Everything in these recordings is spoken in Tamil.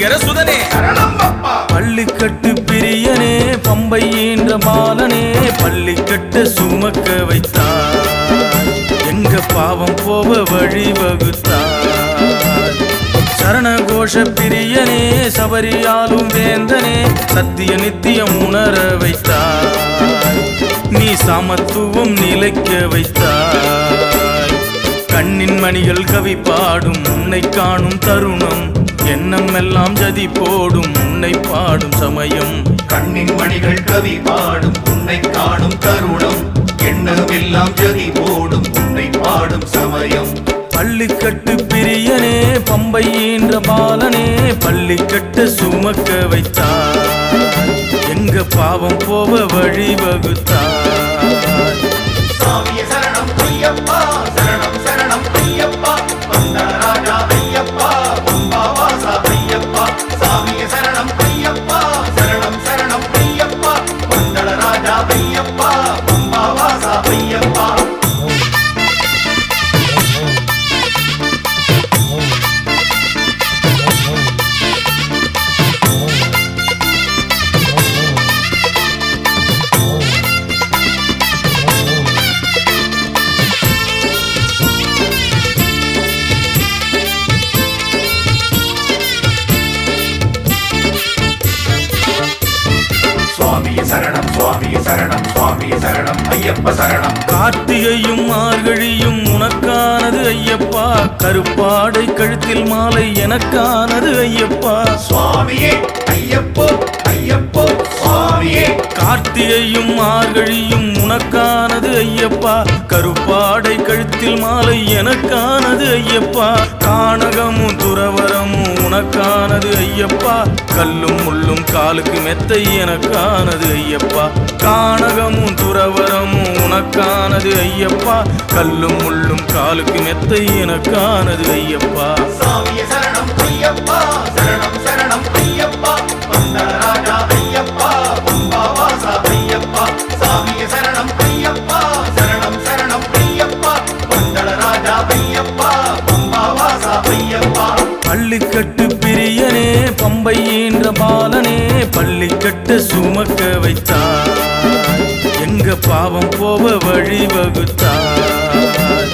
ஹரிகர சுதனே பள்ளிக்கட்டு பிரியனே பம்பை என்ற பாலனே பள்ளிக்கட்டு சுமக்க வைத்தார் எங்க பாவம் போவ வழி வகுத்தார் சரண கோஷ பிரியனே சபரியாலும் வேந்தனே சத்திய நித்தியம் உணர வைத்தார் நீ சமத்துவம் நிலைக்க வைத்தாய் கண்ணின் மணிகள் கவி பாடும் உன்னை காணும் தருணம் எண்ணம் எல்லாம் ஜதி போடும் உன்னை பாடும் சமயம் கண்ணின் மணிகள் கவி பாடும் உன்னை காணும் தருணம் எண்ணம் எல்லாம் ஜதி போடும் உன்னை பாடும் சமயம் பள்ளிக்கட்டு பிரியனே பம்பை என்ற பாலனே பள்ளிக்கட்டு சுமக்க வைத்தார் எங்க பாவம் போவ வழி வகுத்தார் சாமியே சரணம் ஐயப்பா சரணம் சரணம் ஐயப்பா வந்தராஜா ஐயப்பா பம்பாவாசா ஐயப்பா சாமியே சரணம் ஐயப்பா சரணம் சரணம் ஐயப்பா வந்தராஜா ஐயப்பா பம்பாவாசா ஐயப்பா சரணம் சுவாமியே சரணம் சுவாமியே சரணம் ஐயப்ப சரணம் கார்த்திகையும் மார்கழியும் உனக்கானது ஐயப்பா கருப்பாடை கழுத்தில் மாலை எனக்கானது ஐயப்பா சுவாமியே ஐயப்போ ஐயப்போ சுவாமியே கார்த்திகையும் மார்கழியும் உனக்கானது ஐயப்பா கருப்பாடை கழுத்தில் மாலை எனக்கானது ஐயப்பா கானகமும் துறவரமும் உனக்கானது ஐயப்பா கல்லும் முள்ளும் காலுக்கு மெத்தை எனக்கானது ஐயப்பா கானகமும் துறவரமும் உனக்கானது ஐயப்பா கல்லும் முள்ளும் காலுக்கு மெத்தை எனக்கானது ஐயப்பா சாமியே சரணம் ஐயப்பா சரணம் சரணம் ஐயப்பா வந்தராஜா ஐயப்பா பம்பாவாசா ஐயப்பா சாமியே சரணம் ஐயப்பா சரணம் சரணம் ஐயப்பா வந்தராஜா ஐயப்பா பம்பாவாசா ஐயப்பா பள்ளிக்கட்டு பிரியனே பம்பை என்ற பாலனே பள்ளிக்கட்டு சுமக்க வைத்தார் எங்க பாவம் போவ வழி வகுத்தார்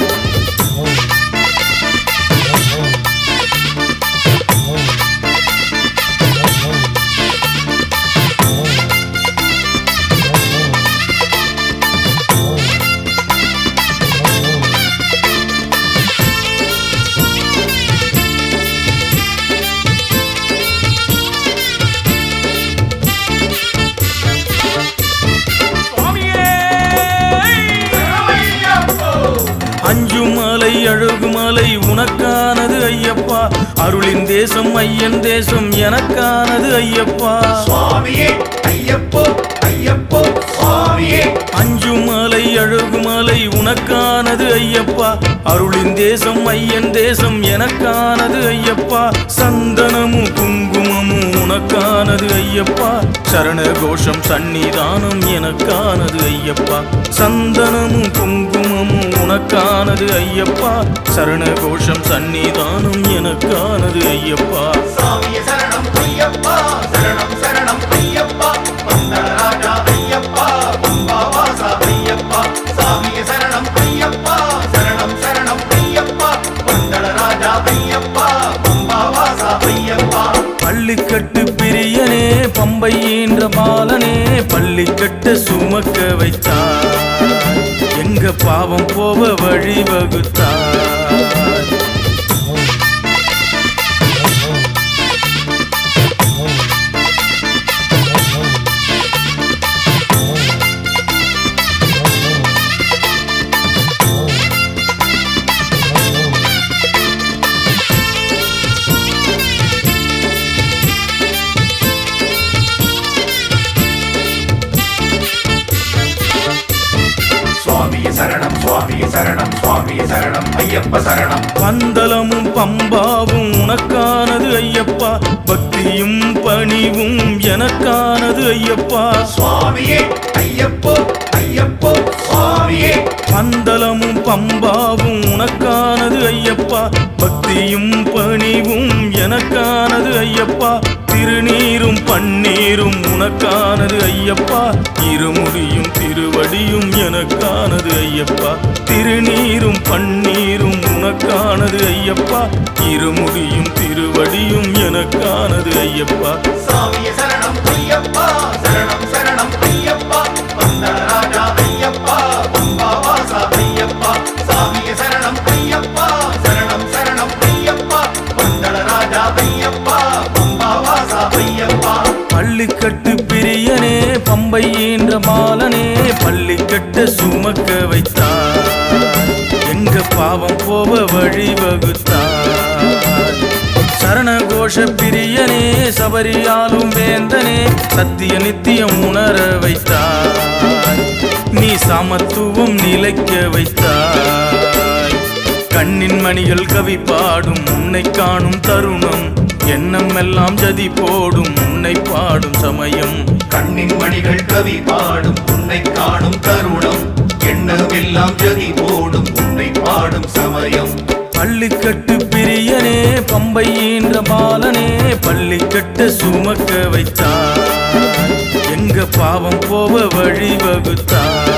அஞ்சுமலை அழகுமலை உனக்கானது ஐயப்பா அருளின் தேசம் ஐயன் தேசம் எனக்கானது ஐயப்பா சுவாமியே ஐயப்போ ஐயப்போ சுவாமியே அஞ்சுமலை அழகுமலை உனக்கானது ஐயப்பா அருளின் தேசம் ஐயன் தேசம் எனக்கானது ஐயப்பா சந்தனமும் குங்குமமும் உனக்கானது ஐயப்பா சரண கோஷம் சன்னிதானம் எனக்கானது ஐயப்பா சந்தனமும் குங்குமமும் உனக்கானது ஐயப்பா சரண கோஷம் சன்னிதானம் எனக்கானது ஐயப்பா சாமியே சரணம் ஐயப்பா சரணம் சரணம் ஐயப்பா வந்தராஜா ஐயப்பா பம்பாவாசா ஐயப்பா சாமியே சரணம் ஐயப்பா சரணம் சரணம் ஐயப்பா வந்தராஜா ஐயப்பா பம்பாவாசா ஐயப்பா பள்ளிக்கட்டு பிரியனே பம்பை என்ற பாலனே பள்ளிக்கட்டு சுமக்க வைத்தார் எங்க பாவம் போவ வழி வகுத்தார் சுவாமியே சரணம் சுவாமியே சரணம் சுவாமியே சரணம் ஐயப்ப சரணம் பந்தலமும் பம்பாவும் உனக்கானது ஐயப்பா பக்தியும் பணிவும் எனக்கானது ஐயப்பா சுவாமியே ஐயப்போ ஐயப்போ சுவாமியே பந்தலமும் பம்பாவும் உனக்கானது ஐயப்பா பக்தியும் பணிவும் எனக்கானது ஐயப்பா திருநீரும் பன்னீரும் உனக்கானது ஐயப்பா இருமுடியும் திருவடியும் எனக்கானது ஐயப்பா திருநீரும் பன்னீரும் உனக்கானது ஐயப்பா இருமுடியும் திருவடியும் எனக்கானது ஐயப்பா சாமியே சரணம் ஐயப்பா சரணம் சரணம் ஐயப்பா பந்தளராஜா ஐயப்பா பம்பாவாசா ஐயப்பா சாமியே சரணம் ஐயப்பா சரணம் சரணம் ஐயப்பா பந்தளராஜா ஐயப்பா பம்பாவாசா ஐயப்பா பள்ளிக்கட்டு பிரியனே பம்பை என்ற மாலனே பள்ளிக்கட்டு சுமக்க வைத்தார் எங்க பாவம் போவ வழி வகுத்தார் சரணகோஷ பிரியனே சபரியாலும் வேந்தனே சத்திய நித்தியம் உணர வைத்தார் நீ சமத்துவம் நிலைக்க வைத்தாய் கண்ணின் மணிகள் கவி பாடும் உன்னை காணும் தருணம் எண்ணம் எல்லாம் ஜதி போடும் உன்னை பாடும் சமயம் கண்ணின் மணிகள் கவி பாடும் உன்னை காணும் தருணம் எண்ணமெல்லாம் ஜதி போடும் உன்னை பாடும் சமயம் பள்ளிக்கட்டு பிரியனே பம்பை என்ற பாலனே பள்ளிக்கட்டு சுமக்க வைத்தார் எங்க பாவம் போவ வழி வகுத்தார்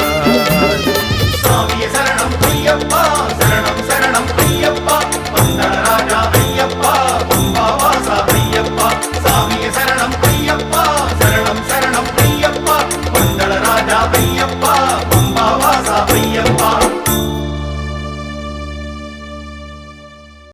சாமியே சரணம் ஐயப்பா சரணம் சரணம் ஐயப்பா பந்தளராஜா ஐயப்பா பம்பாவாசா ஐயப்பா சாமியே சரணம் ஐயப்பா சரணம் சரணம் ஐயப்பா பந்தளராஜா ஐயப்பா பம்பாவாசா ஐயப்பா